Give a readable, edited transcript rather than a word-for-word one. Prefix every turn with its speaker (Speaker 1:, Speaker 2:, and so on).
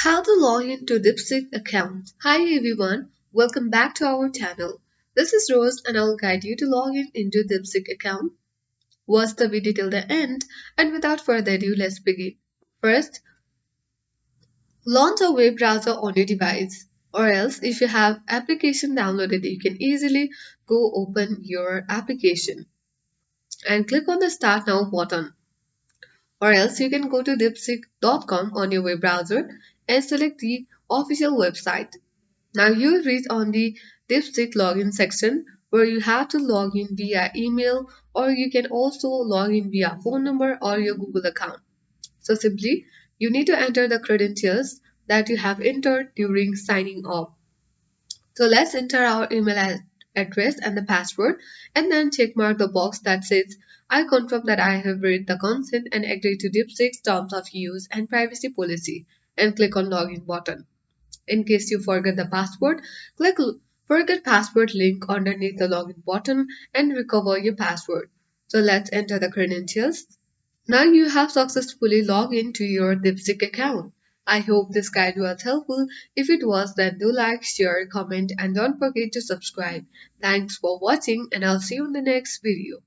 Speaker 1: How to log into Deepseek account. Hi everyone, welcome back to our channel. This is Rose and I'll guide you to log in into Deepseek account. Watch the video till the end and without further ado, let's begin. First, launch a web browser on your device or else if you have application downloaded, you can easily go open your application and click on the Start Now button. Or else you can go to deepseek.com on your web browser and select the official website. Now you'll reach on the Deepseek login section where you have to log in via email or you can also log in via phone number or your Google account. So simply you need to enter the credentials that you have entered during signing up. So let's enter our address and the password and then check mark the box that says I confirm that I have read the consent and agree to Deepseek's terms of use and privacy policy and click on login button. In case you forget the password, click Forget Password link underneath the login button and recover your password. So let's enter the credentials. Now you have successfully logged into your Deepseek account. I hope this guide was helpful. If it was, then do like, share, comment, and don't forget to subscribe. Thanks for watching, and I'll see you in the next video.